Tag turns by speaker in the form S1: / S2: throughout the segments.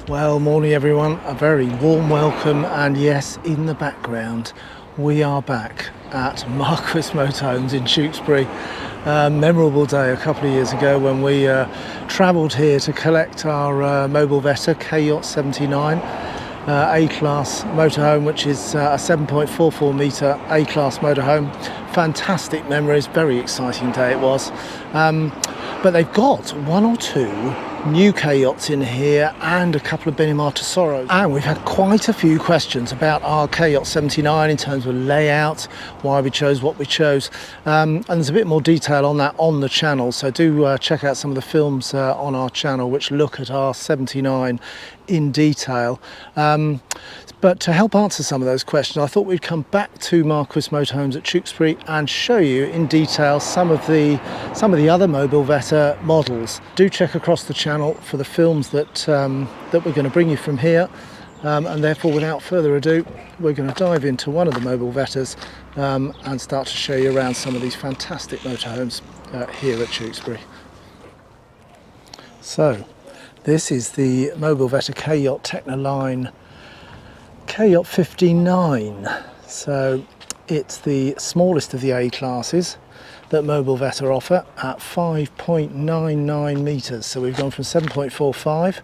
S1: Well, morning everyone, a very warm welcome, and yes, in the background we are back at Marquis Motorhomes in Tewkesbury. Memorable day a couple of years ago when we travelled here to collect our Mobilvetta K-Yacht 79 A-class motorhome, which is a 7.44 metre A-class motorhome. Fantastic memories, very exciting day it was. But they've got one or two new K-Yachts in here and a couple of Benimar Tesoros. And we've had quite a few questions about our K-Yacht 79 in terms of layout, why we chose what we chose. And there's a bit more detail on that on the channel. So do check out some of the films on our channel which look at our 79 in detail. But to help answer some of those questions, I thought we'd come back to Marquis Motorhomes at Tewkesbury and show you in detail some of the other Mobilvetta models. Do check across the channel for the films that we're going to bring you from here. And therefore, without further ado, we're going to dive into one of the Mobilvettas and start to show you around some of these fantastic motorhomes here at Tewkesbury. So, this is the Mobilvetta K-Yacht Tekno Line K-Yacht 59. So it's the smallest of the A classes that Mobilvetta offer at 5.99 metres. So we've gone from 7.45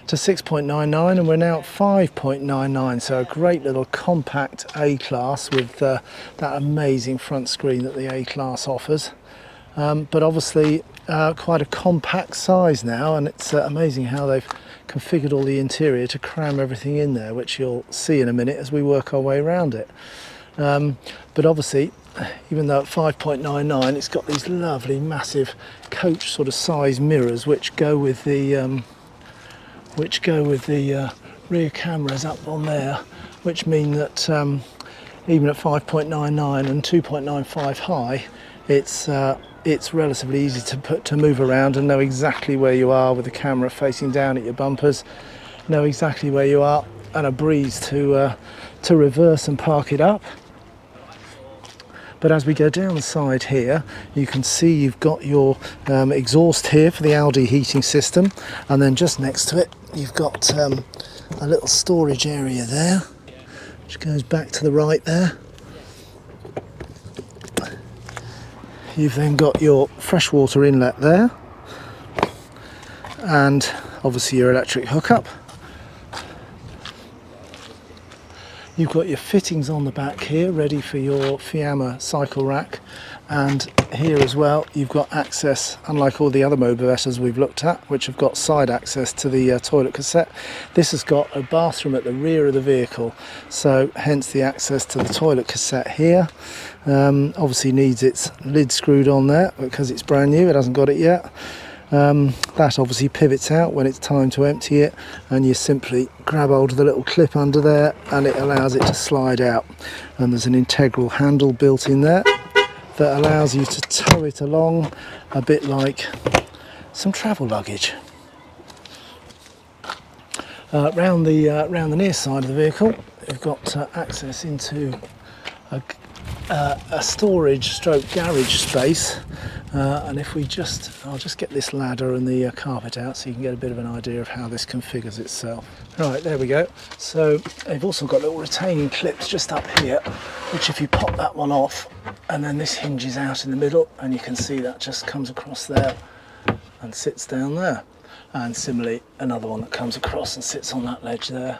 S1: to 6.99 and we're now at 5.99. So a great little compact A class with that amazing front screen that the A class offers. But obviously quite a compact size now, and it's amazing how they've configured all the interior to cram everything in there, which you'll see in a minute as we work our way around it. But obviously, even though at 5.99 it's got these lovely massive coach sort of size mirrors which go with the rear cameras up on there, which mean that even at 5.99 and 2.95 high, it's relatively easy to move around and know exactly where you are with the camera facing down at your bumpers, know exactly where you are, and a breeze to reverse and park it up. But as we go down the side here, you can see you've got your exhaust here for the Audi heating system, and then just next to it you've got a little storage area there which goes back to the right there. You've then got your freshwater inlet there, and obviously your electric hookup. You've got your fittings on the back here ready for your Fiamma cycle rack, and here as well you've got access, unlike all the other Mobilvettas we've looked at which have got side access to the toilet cassette. This has got a bathroom at the rear of the vehicle, so hence the access to the toilet cassette here. Obviously needs its lid screwed on there because it's brand new, it hasn't got it yet. That obviously pivots out when it's time to empty it, and you simply grab hold of the little clip under there and it allows it to slide out, and there's an integral handle built in there that allows you to tow it along a bit like some travel luggage. Round the near side of the vehicle you've got access into a storage stroke garage space, and if I'll just get this ladder and the carpet out so you can get a bit of an idea of how this configures itself. Right, there we go. So they've also got little retaining clips just up here, which if you pop that one off, and then this hinges out in the middle, and you can see that just comes across there and sits down there, and similarly another one that comes across and sits on that ledge there.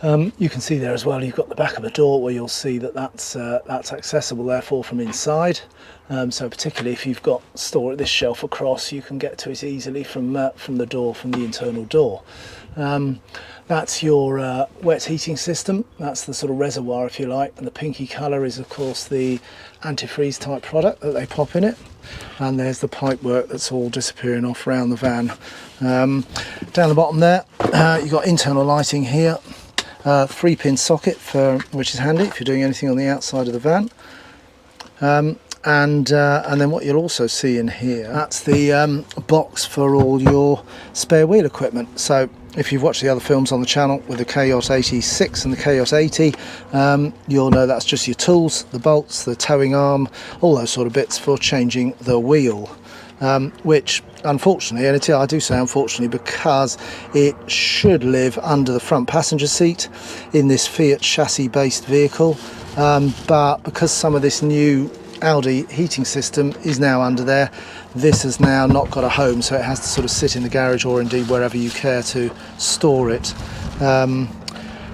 S1: You can see there as well you've got the back of the door where you'll see that's accessible therefore from inside, so particularly if you've got this shelf across, you can get to it easily from the door, from the internal door. That's your wet heating system, that's the sort of reservoir if you like, and the pinky colour is of course the antifreeze type product that they pop in it, and there's the pipe work that's all disappearing off around the van. Down the bottom there you've got internal lighting here. 3-pin socket which is handy if you're doing anything on the outside of the van, and then what you'll also see in here, that's the box for all your spare wheel equipment. So if you've watched the other films on the channel with the K-Yacht 86 and the K-Yacht 80, you'll know that's just your tools, the bolts, the towing arm, all those sort of bits for changing the wheel. which unfortunately, and I do say unfortunately because it should live under the front passenger seat in this Fiat chassis based vehicle, but because some of this new Audi heating system is now under there, this has now not got a home, so it has to sort of sit in the garage or indeed wherever you care to store it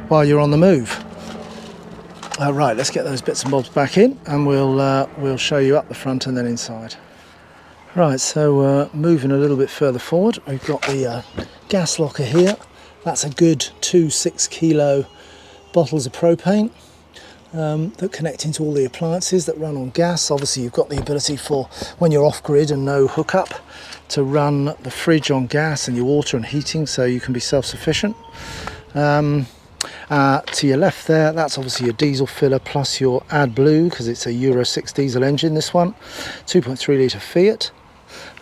S1: while you're on the move. Right, let's get those bits and bobs back in and we'll show you up the front and then inside. Right, so moving a little bit further forward, we've got the gas locker here. That's a good 2 6-kilo bottles of propane that connect into all the appliances that run on gas. Obviously you've got the ability for, when you're off grid and no hookup, to run the fridge on gas and your water and heating, so you can be self-sufficient. To your left there, that's obviously your diesel filler plus your AdBlue, because it's a Euro 6 diesel engine, this one. 2.3 litre Fiat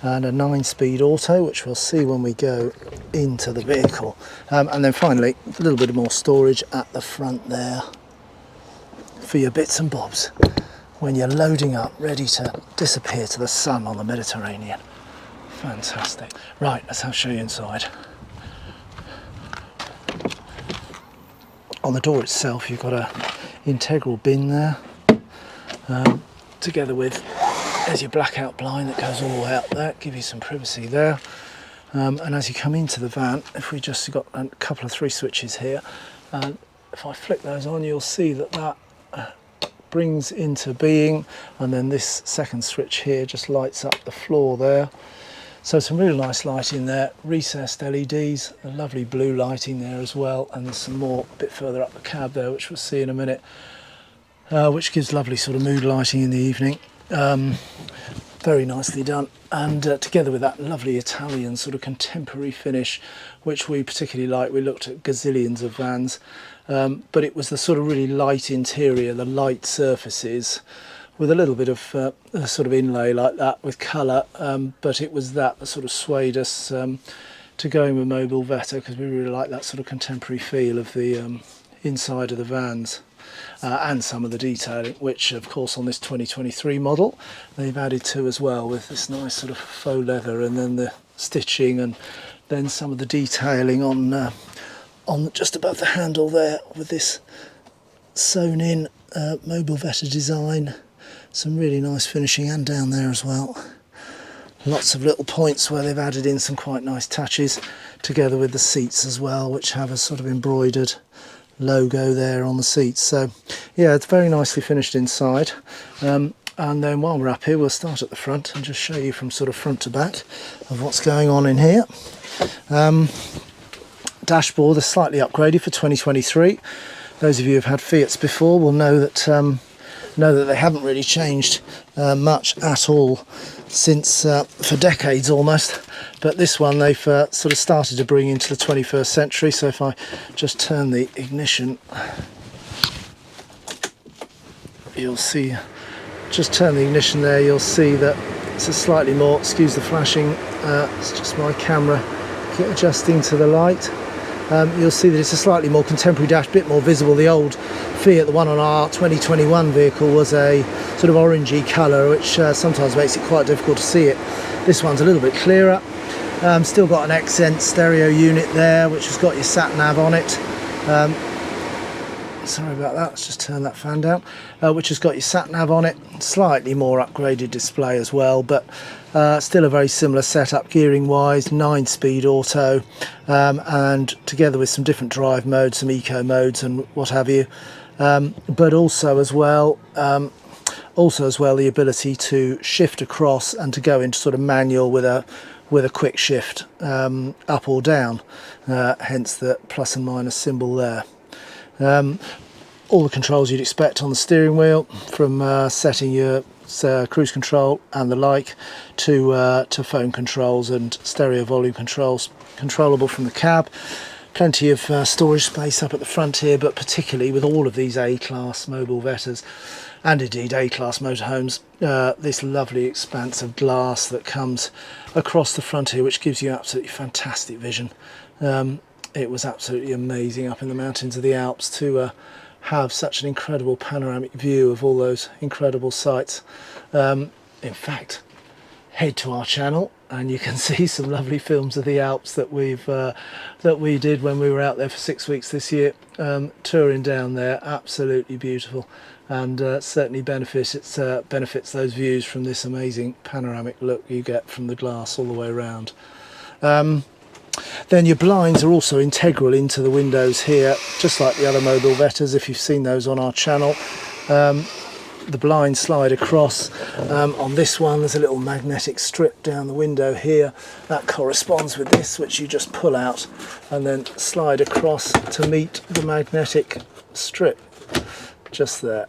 S1: and a 9-speed auto, which we'll see when we go into the vehicle. And then finally, a little bit more storage at the front there for your bits and bobs when you're loading up, ready to disappear to the sun on the Mediterranean. Fantastic. Right, let's show you inside. On the door itself, you've got a integral bin there, together with, there's your blackout blind that goes all the way up there, give you some privacy there. And as you come into the van, if we just got a couple of 3 switches here, if I flick those on, you'll see that that brings into being, and then this second switch here just lights up the floor there. So some really nice lighting there, recessed LEDs, a lovely blue lighting there as well, and there's some more a bit further up the cab there, which we'll see in a minute, which gives lovely sort of mood lighting in the evening. Very nicely done, and together with that lovely Italian sort of contemporary finish, which we particularly like. We looked at gazillions of vans, but it was the sort of really light interior, the light surfaces, with a little bit of sort of inlay like that with colour, but it was that sort of swayed us to going with Mobilvetta, because we really like that sort of contemporary feel of the inside of the vans. And some of the detailing, which of course on this 2023 model they've added to as well, with this nice sort of faux leather, and then the stitching, and then some of the detailing on just above the handle there with this sewn in Mobilvetta design. Some really nice finishing, and down there as well. Lots of little points where they've added in some quite nice touches, together with the seats as well, which have a sort of embroidered logo there on the seats. So yeah, it's very nicely finished inside. And then while we're up here, we'll start at the front and just show you from sort of front to back of what's going on in here. Dashboard is slightly upgraded for 2023. Those of you who've had Fiats before will know that they haven't really changed much at all since for decades almost, but this one they've sort of started to bring into the 21st century. So if I just turn the ignition, you'll see, just turn the ignition there, you'll see that it's a slightly more, excuse the flashing, it's just my camera adjusting to the light. You'll see that it's a slightly more contemporary dash, bit more visible. The old Fiat, the one on our 2021 vehicle, was a sort of orangey colour, which sometimes makes it quite difficult to see it. This one's a little bit clearer. Still got an accent stereo unit there, which has got your sat nav on it. Sorry about that, let's just turn that fan down. Which has got your sat nav on it. Slightly more upgraded display as well, but still a very similar setup gearing wise. 9-speed auto, and together with some different drive modes, some eco modes and what have you, but also as well the ability to shift across and to go into sort of manual with a quick shift up or down, hence the plus and minus symbol there. All the controls you'd expect on the steering wheel, from setting your cruise control and the like, to phone controls and stereo volume controls, controllable from the cab. Plenty of storage space up at the front here, but particularly with all of these A-class Mobilvettas, and indeed A-class motorhomes, this lovely expanse of glass that comes across the front here, which gives you absolutely fantastic vision. It was absolutely amazing up in the mountains of the Alps to have such an incredible panoramic view of all those incredible sights. In fact, head to our channel and you can see some lovely films of the Alps that we did when we were out there for 6 weeks this year, touring down there. Absolutely beautiful, and certainly benefits those views from this amazing panoramic look you get from the glass all the way around. Then your blinds are also integral into the windows here, just like the other Mobilvettas, if you've seen those on our channel. The blinds slide across. On this one there's a little magnetic strip down the window here that corresponds with this, which you just pull out and then slide across to meet the magnetic strip just there,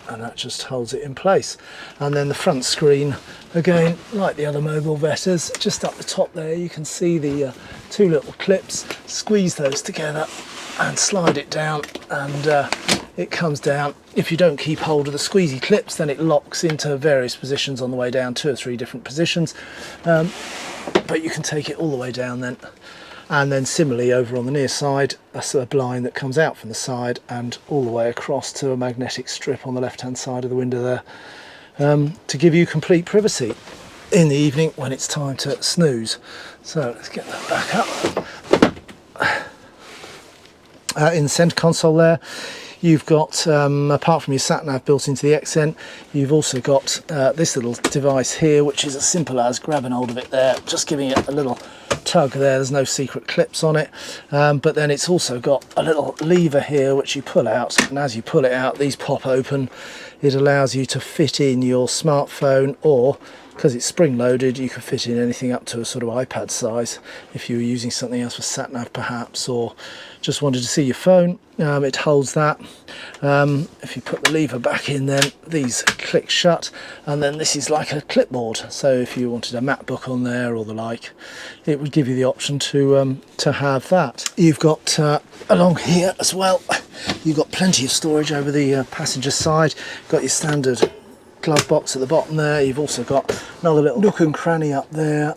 S1: and that just holds it in place. And then the front screen, again like the other Mobilvettas, just up the top there you can see the two little clips. Squeeze those together and slide it down, and it comes down. If you don't keep hold of the squeezy clips, then it locks into various positions on the way down, 2 or 3 different positions, but you can take it all the way down then. And then similarly over on the near side, that's a blind that comes out from the side and all the way across to a magnetic strip on the left hand side of the window there, to give you complete privacy in the evening when it's time to snooze. So let's get that back up. In the centre console there, you've got, apart from your sat-nav built into the accent, you've also got this little device here, which is as simple as grabbing hold of it there, just giving it a little tug there. There's no secret clips on it, but then it's also got a little lever here which you pull out, and as you pull it out these pop open. It allows you to fit in your smartphone, or because it's spring loaded you can fit in anything up to a sort of iPad size if you were using something else for sat-nav perhaps, or just wanted to see your phone. It holds that. If you put the lever back in, then these click shut, and then this is like a clipboard, so if you wanted a MacBook on there or the like, it would give you the option to have that. You've got along here as well, you've got plenty of storage over the passenger side. Got your standard glove box at the bottom there. You've also got another little nook and cranny up there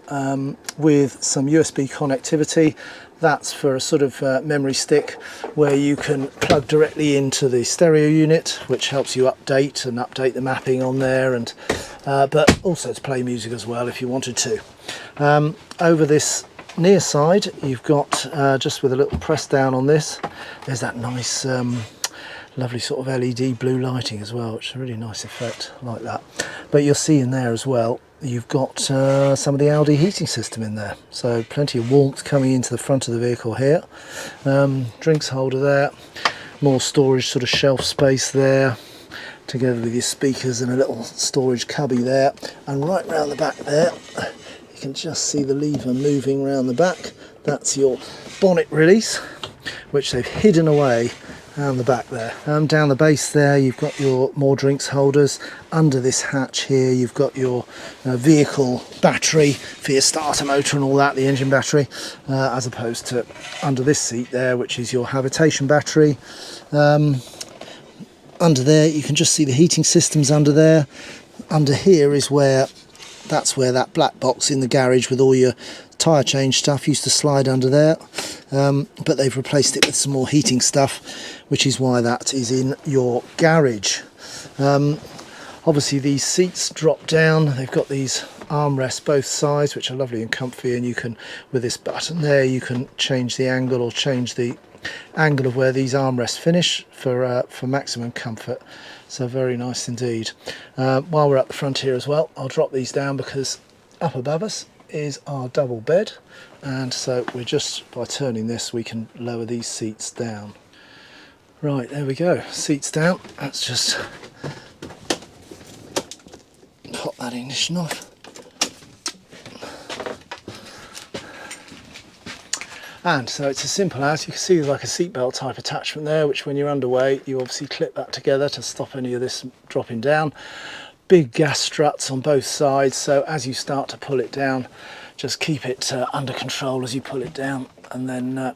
S1: with some USB connectivity. That's for a sort of memory stick where you can plug directly into the stereo unit, which helps you update the mapping on there, and but also to play music as well if you wanted to. Over this near side you've got, just with a little press down on this, there's that nice lovely sort of LED blue lighting as well, which is a really nice effect like that. But you'll see in there as well, you've got some of the Audi heating system in there, so plenty of warmth coming into the front of the vehicle here. Drinks holder there, more storage sort of shelf space there, together with your speakers and a little storage cubby there. And right round the back there you can just see the lever moving round the back. That's your bonnet release, which they've hidden away down the back there. Down the base there you've got your more drinks holders. Under this hatch here you've got your vehicle battery for your starter motor and all that, the engine battery, as opposed to under this seat there, which is your habitation battery. Under there you can just see the heating systems under there. Under here is where that black box in the garage with all your tyre change stuff used to slide under there, but they've replaced it with some more heating stuff, which is why that is in your garage. Obviously these seats drop down, they've got these armrests both sides which are lovely and comfy, and you can, with this button there, you can change the angle or change the angle of where these armrests finish for maximum comfort. So very nice indeed. While we're at the front here as well, I'll drop these down because up above us is our double bed, and so we're just, by turning this, we can lower these seats down. Right, there we go, seats down. Let's just pop that ignition off. And so it's as simple as, you can see like a seatbelt type attachment there, which when you're underway you obviously clip that together to stop any of this dropping down. Big gas struts on both sides, so as you start to pull it down, just keep it under control as you pull it down, and then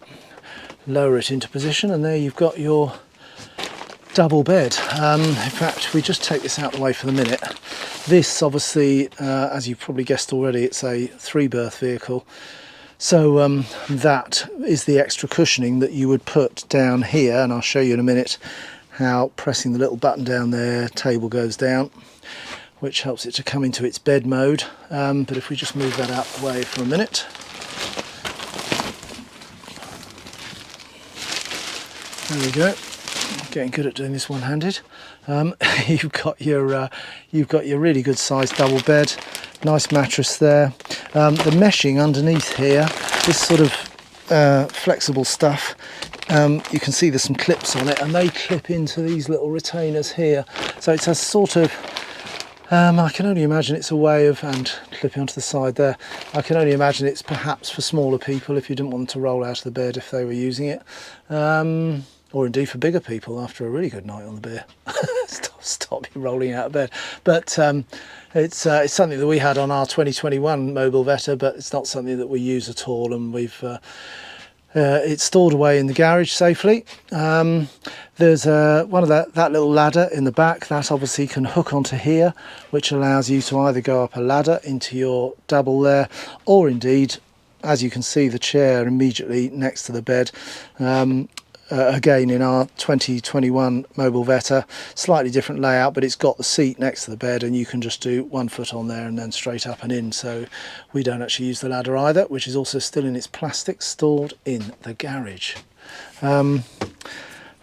S1: lower it into position, and there you've got your double bed. In fact, we just take this out of the way for the minute. This obviously, as you've probably guessed already, it's a 3-berth vehicle, so that is the extra cushioning that you would put down here, and I'll show you in a minute how pressing the little button down there, table goes down. which helps it to come into its bed mode. But if we just move that out of the way for a minute. There we go. Getting good at doing this one-handed. You've got your really good sized double bed, nice mattress there. The meshing underneath here, this sort of flexible stuff, you can see there's some clips on it, and they clip into these little retainers here. So it's a sort of I can only imagine it's a way of, and clipping onto the side there, I can only imagine it's perhaps for smaller people if you didn't want them to roll out of the bed if they were using it. Or indeed for bigger people after a really good night on the beer. stop you rolling out of bed. But it's something that we had on our 2021 Mobilvetta, but it's not something that we use at all, and we've it's stored away in the garage safely. There's one of that little ladder in the back that obviously can hook onto here, which allows you to either go up a ladder into your double there, or indeed, as you can see, the chair immediately next to the bed. Again, in our 2021 Mobilvetta, slightly different layout, but it's got the seat next to the bed, and you can just do 1 foot on there and then straight up and in. So we don't actually use the ladder either, which is also still in its plastic, stored in the garage. A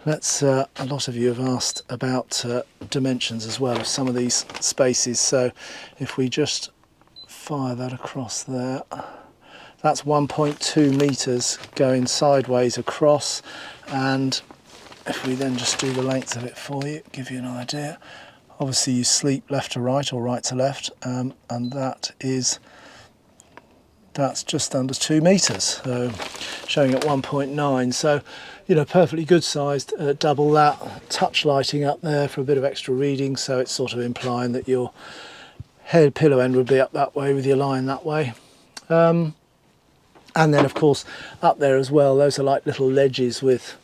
S1: lot of you have asked about dimensions as well of some of these spaces. So if we just fire that across there, that's 1.2 meters going sideways across, and if we then just do the length of it for you, give you an idea. Obviously you sleep left to right or right to left, and that's just under 2 meters, so showing at 1.9. So, you know, perfectly good sized. Double that, touch lighting up there for a bit of extra reading, so it's sort of implying that your head pillow end would be up that way with your line that way. And then of course up there as well, those are like little ledges with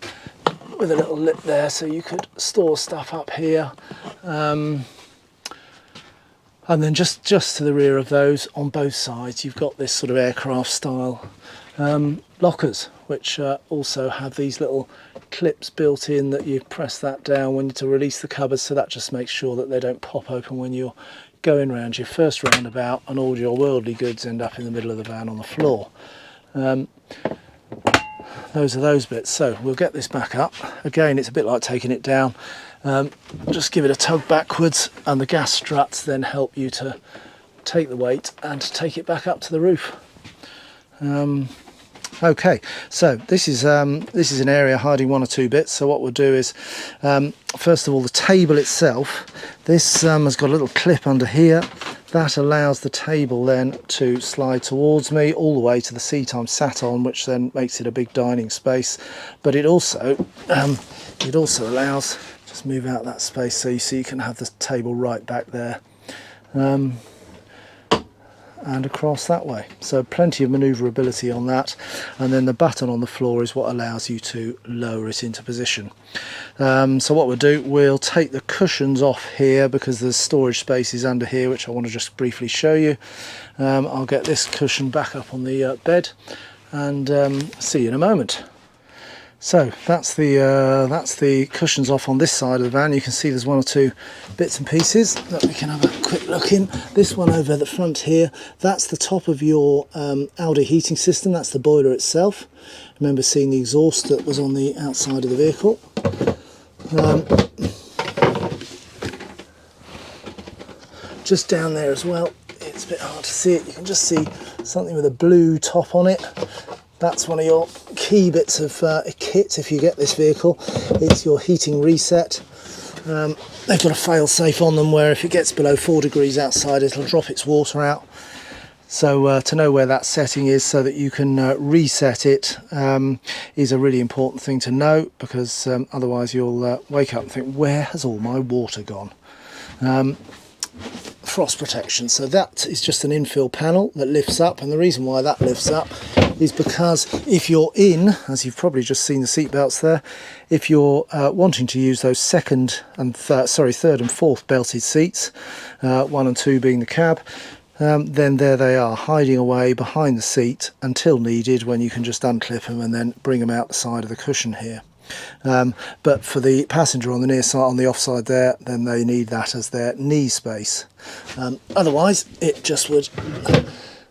S1: a little lip there, so you could store stuff up here. And then just to the rear of those, on both sides, you've got this sort of aircraft style lockers, which also have these little clips built in that you press that down when to release the cupboards, so that just makes sure that they don't pop open when you're going round your first roundabout and all your worldly goods end up in the middle of the van on the floor. Those are those bits. So we'll get this back up. Again, it's a bit like taking it down. Just give it a tug backwards, and the gas struts then help you to take the weight and take it back up to the roof. Okay, so this is an area hiding 1 or 2 bits. So what we'll do is, first of all, the table itself. This has got a little clip under here that allows the table then to slide towards me all the way to the seat I'm sat on, which then makes it a big dining space. But it also allows, just move out that space so you see you can have the table right back there. And across that way, so plenty of manoeuvrability on that. And then the button on the floor is what allows you to lower it into position. So what we'll do, we'll take the cushions off here because there's storage spaces under here which I want to just briefly show you. I'll get this cushion back up on the bed and see you in a moment. So that's the cushions off on this side of the van. You can see there's 1 or 2 bits and pieces that we can have a quick look in. This one over the front here, that's the top of your Audi heating system. That's the boiler itself. I remember seeing the exhaust that was on the outside of the vehicle. Just down there as well, it's a bit hard to see it. You can just see something with a blue top on it. That's one of your key bits of kit if you get this vehicle. It's your heating reset. They've got a fail-safe on them where if it gets below 4 degrees outside, it'll drop its water out. So to know where that setting is so that you can reset it is a really important thing to know, because otherwise you'll wake up and think, where has all my water gone? Frost protection. So that is just an infill panel that lifts up, and the reason why that lifts up is because if you're in, as you've probably just seen the seat belts there, if you're wanting to use those third and fourth belted seats, 1 and 2 being the cab, then there they are, hiding away behind the seat until needed, when you can just unclip them and then bring them out the side of the cushion here. But for the passenger on the near side, on the offside there, then they need that as their knee space. Otherwise, it just would,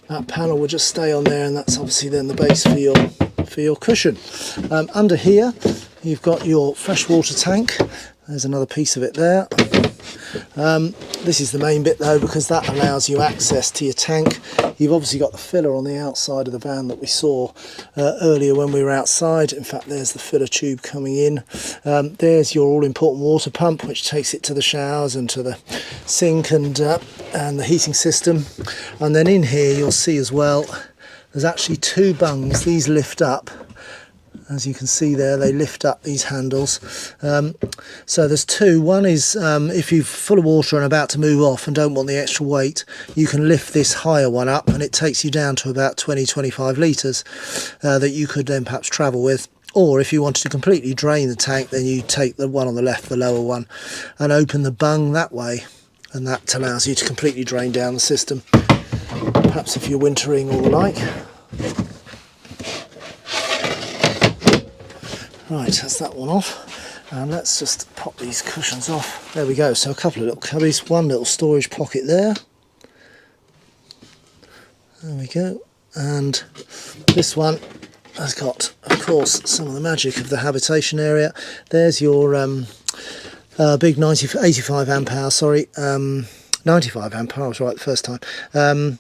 S1: that panel would just stay on there, and that's obviously then the base for your cushion. Under here, you've got your freshwater tank. There's another piece of it there. This is the main bit though, because that allows you access to your tank. You've obviously got the filler on the outside of the van that we saw earlier when we were outside. In fact, there's the filler tube coming in. There's your all-important water pump, which takes it to the showers and to the sink and the heating system. And then in here you'll see as well, there's actually two bungs. These lift up. As you can see there, they lift up these handles. So there's two. One is if you're full of water and about to move off and don't want the extra weight, you can lift this higher one up, and it takes you down to about 20-25 litres that you could then perhaps travel with. Or if you wanted to completely drain the tank, then you take the one on the left, the lower one, and open the bung that way, and that allows you to completely drain down the system. Perhaps if you're wintering or the like. Right, that's that one off, and let's just pop these cushions off. There we go. So a couple of little cubbies, one little storage pocket there. There we go. And this one has got, of course, some of the magic of the habitation area. There's your big 85 amp hour, 95 amp hour, I was right the first time.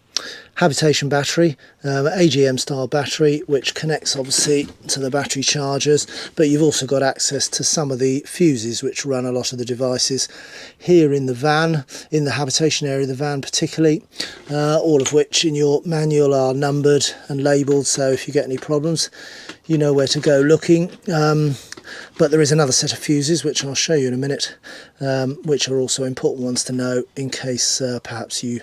S1: Habitation battery, AGM style battery, which connects obviously to the battery chargers, but you've also got access to some of the fuses which run a lot of the devices here in the van, in the habitation area of the van particularly, all of which in your manual are numbered and labelled, so if you get any problems you know where to go looking. But there is another set of fuses which I'll show you in a minute, which are also important ones to know in case perhaps you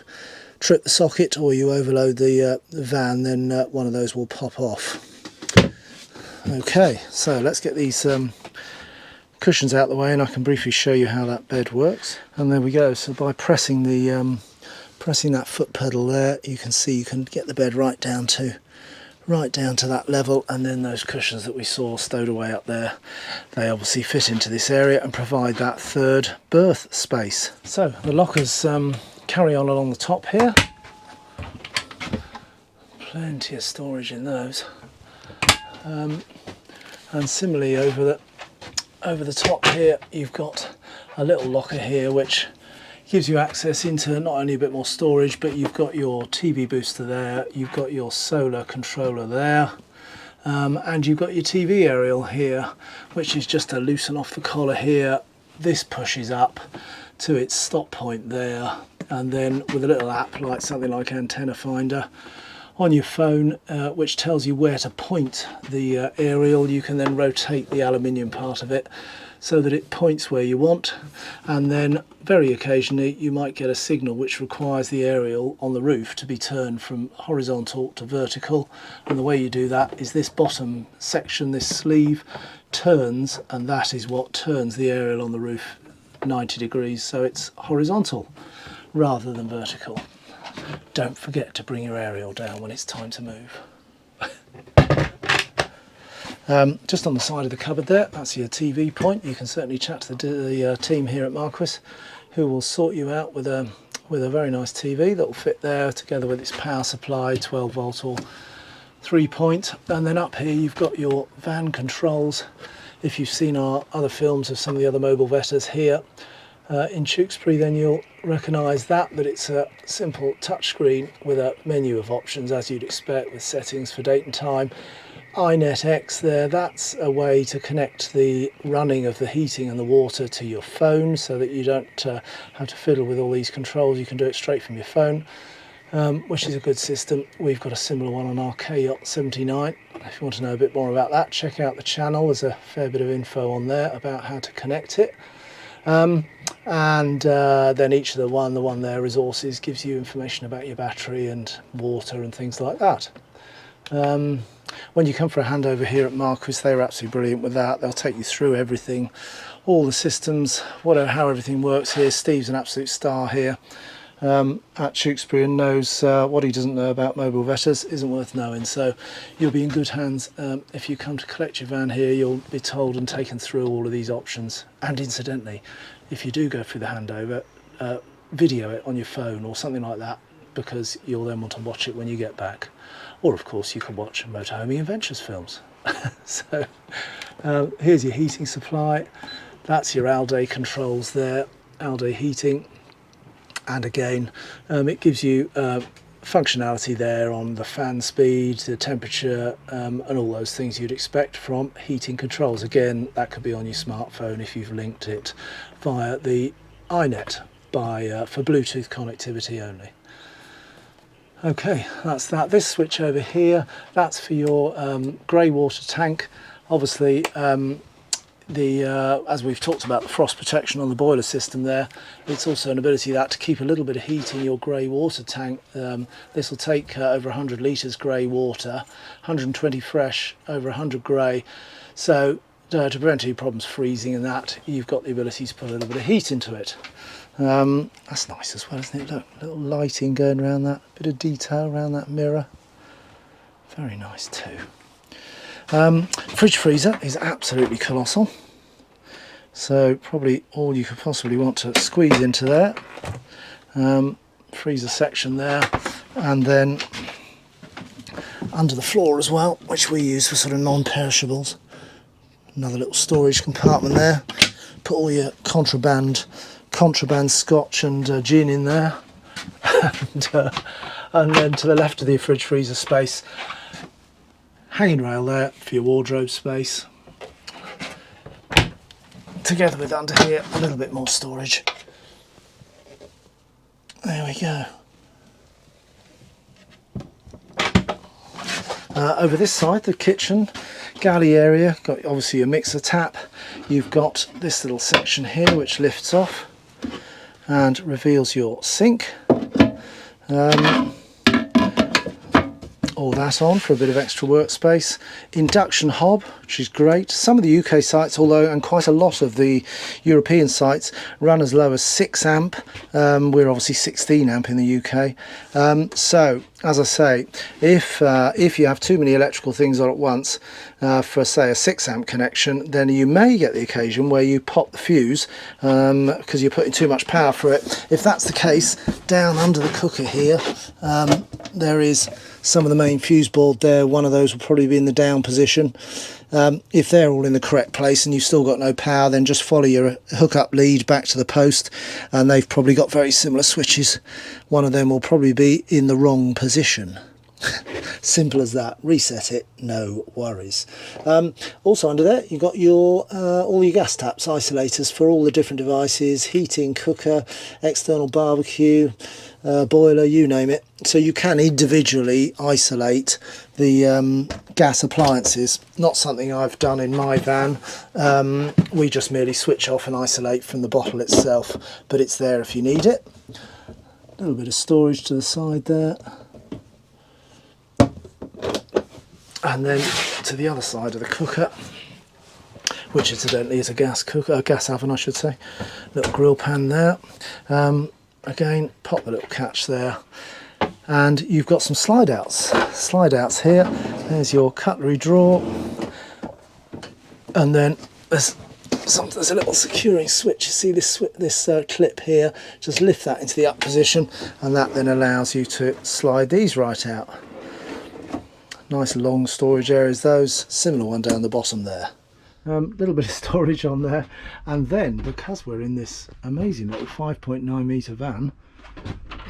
S1: trip the socket or you overload the van, then one of those will pop off. Okay, so let's get these cushions out of the way and I can briefly show you how that bed works. And there we go. So by pressing the pressing that foot pedal there, you can see you can get the bed right down to that level, and then those cushions that we saw stowed away up there, they obviously fit into this area and provide that third berth space. So the lockers carry on along the top here, plenty of storage in those, and similarly over the top here you've got a little locker here which gives you access into not only a bit more storage, but you've got your TV booster there, you've got your solar controller there, and you've got your TV aerial here, which is just to loosen off the collar here. This pushes up to its stop point there, and then with a little app like something like Antenna Finder on your phone, which tells you where to point the aerial, you can then rotate the aluminium part of it so that it points where you want, and then very occasionally you might get a signal which requires the aerial on the roof to be turned from horizontal to vertical, and the way you do that is this bottom section, this sleeve, turns, and that is what turns the aerial on the roof 90 degrees, so it's horizontal rather than vertical. Don't forget to bring your aerial down when it's time to move. Just on the side of the cupboard there, that's your TV point. You can certainly chat to the team here at Marquis, who will sort you out with a very nice TV that will fit there together with its power supply, 12 volt or 3-point. And then up here you've got your van controls. If you've seen our other films of some of the other Mobilvettas here in Tewkesbury, then you'll recognise that it's a simple touchscreen with a menu of options as you'd expect, with settings for date and time. iNetX there, that's a way to connect the running of the heating and the water to your phone so that you don't have to fiddle with all these controls. You can do it straight from your phone, which is a good system. We've got a similar one on our K-Yacht 79. If you want to know a bit more about that, check out the channel. There's a fair bit of info on there about how to connect it. And then each of the one there, resources, gives you information about your battery and water and things like that. When you come for a handover here at Marquis, they're absolutely brilliant with that. They'll take you through everything, all the systems, how everything works here. Steve's an absolute star here. at Tewkesbury and knows what he doesn't know about Mobilvettas isn't worth knowing. So you'll be in good hands. If you come to collect your van here, you'll be told and taken through all of these options. And incidentally, if you do go through the handover, video it on your phone or something like that, because you'll then want to watch it when you get back. Or of course you can watch Motorhoming Adventures films. So here's your heating supply. That's your all-day controls there, all-day heating. And again, it gives you functionality there on the fan speed, the temperature, and all those things you'd expect from heating controls. Again, that could be on your smartphone if you've linked it via the iNet for Bluetooth connectivity only. Okay, that's that. This switch over here, that's for your grey water tank. Obviously, as we've talked about, the frost protection on the boiler system there, it's also an ability that to keep a little bit of heat in your grey water tank. This will take over 100 litres grey water, 120 fresh, over 100 grey. So to prevent any problems freezing and that, you've got the ability to put a little bit of heat into it. That's nice as well, isn't it? Look, little lighting going around that, bit of detail around that mirror. Very nice too. Fridge freezer is absolutely colossal, so probably all you could possibly want to squeeze into there. Freezer section there, and then under the floor as well, which we use for sort of non-perishables. Another little storage compartment there. Put all your contraband scotch and gin in there. And then to the left of the fridge freezer space, hanging rail there for your wardrobe space. Together with under here, a little bit more storage. There we go. Over this side, the kitchen galley area, got obviously a mixer tap. You've got this little section here which lifts off and reveals your sink. All that on for a bit of extra workspace. Induction hob, which is great. Some of the UK sites, although, and quite a lot of the European sites, run as low as 6 amp. We're obviously 16 amp in the UK. So, as I say, if you have too many electrical things on at once, for say a 6 amp connection, then you may get the occasion where you pop the fuse because you're putting too much power for it. If that's the case, down under the cooker here, there is some of the main fuse board there. One of those will probably be in the down position. If they're all in the correct place and you've still got no power, then just follow your hookup lead back to the post, and they've probably got very similar switches. One of them will probably be in the wrong position. Simple as that. Reset it, no worries. Also under there you've got your all your gas taps, isolators for all the different devices, heating, cooker, external barbecue, boiler, you name it. So you can individually isolate the gas appliances. Not something I've done in my van. We just merely switch off and isolate from the bottle itself, but it's there if you need it. A little bit of storage to the side there. And then to the other side of the cooker, which incidentally is a gas cooker, a gas oven I should say. Little grill pan there. Again, pop the little catch there. And you've got some slide outs. Slide outs here. There's your cutlery drawer. And then there's a little securing switch. You see this clip here? Just lift that into the up position, and that then allows you to slide these right out. Nice long storage areas those, similar one down the bottom there. Little bit of storage on there, and then because we're in this amazing little 5.9 metre van,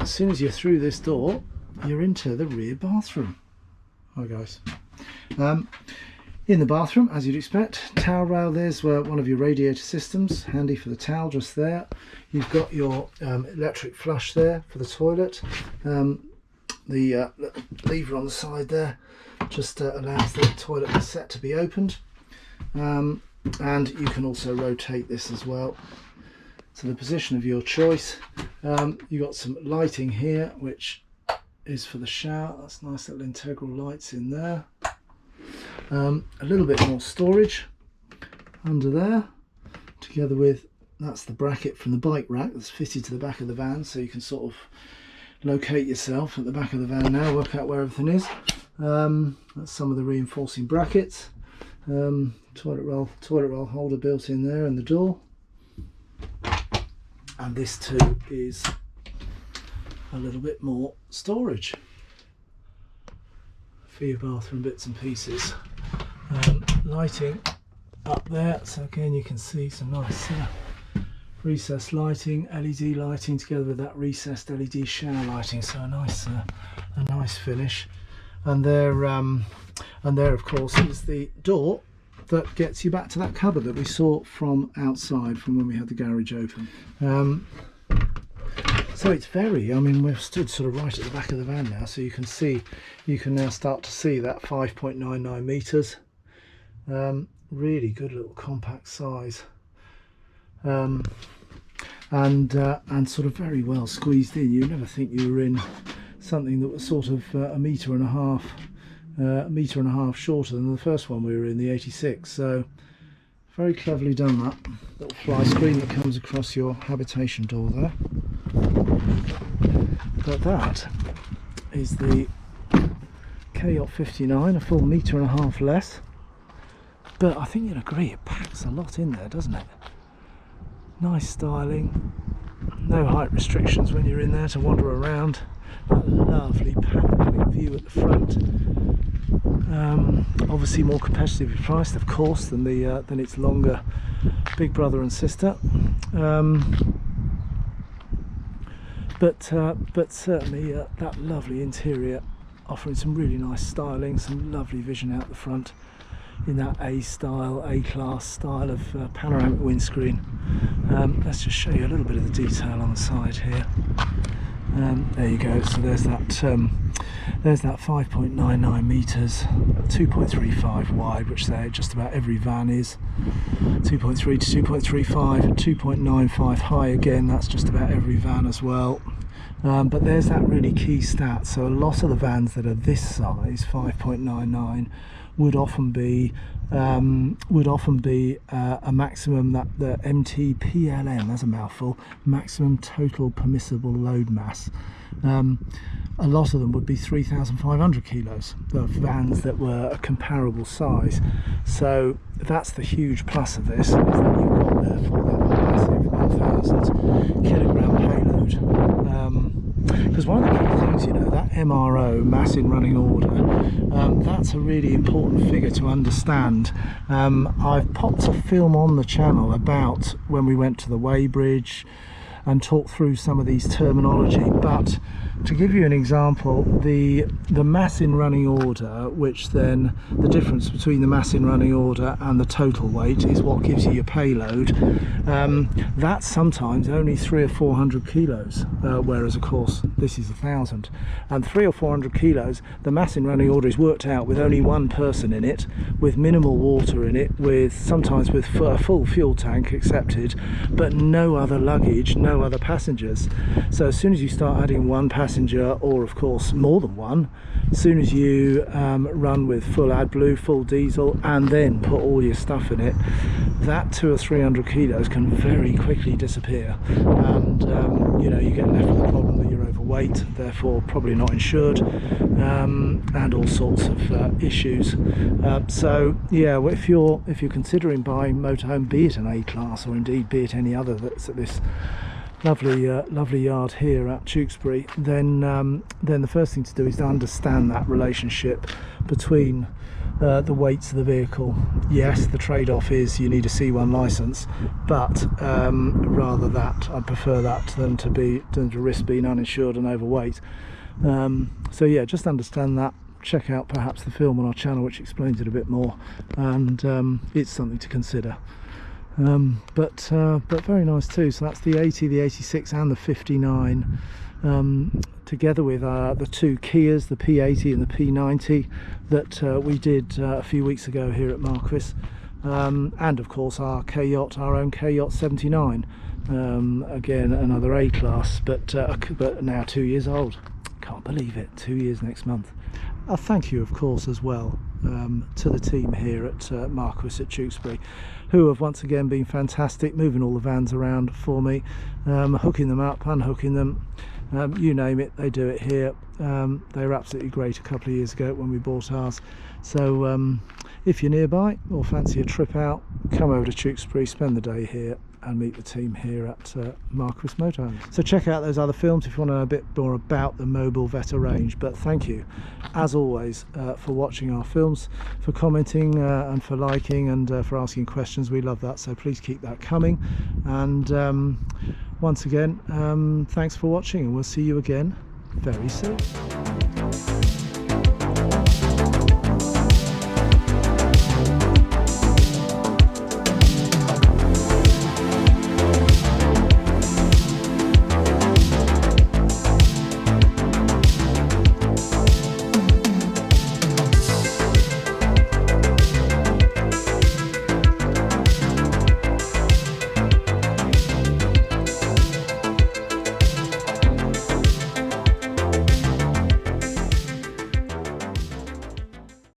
S1: as soon as you're through this door you're into the rear bathroom. Hi guys. In the bathroom, as you'd expect, towel rail. There's one of your radiator systems, handy for the towel just there. You've got your electric flush there for the toilet. The lever on the side there just allows the toilet cassette to be opened, and you can also rotate this as well to the position of your choice. You've got some lighting here which is for the shower. That's nice little integral lights in there. A little bit more storage under there, together with that's the bracket from the bike rack that's fitted to the back of the van, so you can sort of locate yourself at the back of the van now, work out where everything is. That's some of the reinforcing brackets. Toilet roll holder built in there, and the door. And this too is a little bit more storage for your bathroom bits and pieces. Lighting up there, so again you can see some nice recessed lighting, LED lighting together with that recessed LED shower lighting, so a nice finish. And there of course is the door that gets you back to that cupboard that we saw from outside, from when we had the garage open. So it's I mean, we've stood sort of right at the back of the van now, so you can now start to see that 5.99 metres. Really good little compact size, and sort of very well squeezed in. You never think you were in something that was sort of a metre and a half shorter than the first one we were in, the 86. So very cleverly done, that little fly screen that comes across your habitation door there. But that is the K-Yacht 59, a full metre and a half less. But I think you'll agree it packs a lot in there, doesn't it? Nice styling, no height restrictions when you're in there to wander around. That lovely panoramic view at the front. Obviously more competitively priced, of course, than its longer big brother and sister. But certainly that lovely interior, offering some really nice styling, some lovely vision out the front in that A-class style of panoramic windscreen. Let's just show you a little bit of the detail on the side here. There you go. So there's that 5.99 metres, 2.35 wide, which just about every van is. 2.3 to 2.35 and 2.95 high. Again, that's just about every van as well. But there's that really key stat. So a lot of the vans that are this size, 5.99, would often be a maximum, that the MTPLM, that's a mouthful, maximum total permissible load mass. A lot of them would be 3,500 kilos, the vans that were a comparable size. So that's the huge plus of this, is that you've got therefore that massive 1,000 kilogram payload. Because one of the key things, you know, that MRO, mass in running order, that's a really important figure to understand. I've popped a film on the channel about when we went to the Weybridge and talked through some of these terminology, but to give you an example, the mass in running order, which then the difference between the mass in running order and the total weight is what gives you your payload. That's sometimes only 300 or 400 kilos, whereas of course this is 1,000. And 300 or 400 kilos, the mass in running order is worked out with only one person in it, with minimal water in it, with sometimes with a full fuel tank accepted, but no other luggage, no other passengers. So as soon as you start adding one passenger, or of course more than one, as soon as you run with full AdBlue, full diesel, and then put all your stuff in it, that 200 or 300 kilos can very quickly disappear, and you know, you get left with the problem that you're overweight, therefore probably not insured, and all sorts of issues. So yeah, if you're considering buying motorhome, be it an A-class or indeed be it any other that's at this lovely yard here at Tewkesbury, then the first thing to do is to understand that relationship between the weights of the vehicle. Yes, the trade-off is you need a C1 license, but rather that, I prefer that than to risk being uninsured and overweight. So yeah, just understand that. Check out perhaps the film on our channel which explains it a bit more, and it's something to consider. But very nice too. So that's the 80, the 86 and the 59, together with the two Kias, the P80 and the P90 that we did a few weeks ago here at Marquis, and of course our K-Yacht, our own K-Yacht 79, again another A-class, but now 2 years old. Can't believe it, 2 years next month. Thank you of course as well to the team here at Marquis at Tewkesbury, who have once again been fantastic, moving all the vans around for me, hooking them up, unhooking them, you name it, they do it here. They were absolutely great a couple of years ago when we bought ours. So if you're nearby or fancy a trip out, come over to Tewkesbury, spend the day here and meet the team here at Marquis Motorhomes. So check out those other films if you want to know a bit more about the Mobilvetta range. But thank you, as always, for watching our films, for commenting and for liking and for asking questions. We love that, so please keep that coming. And once again, thanks for watching, and we'll see you again very soon.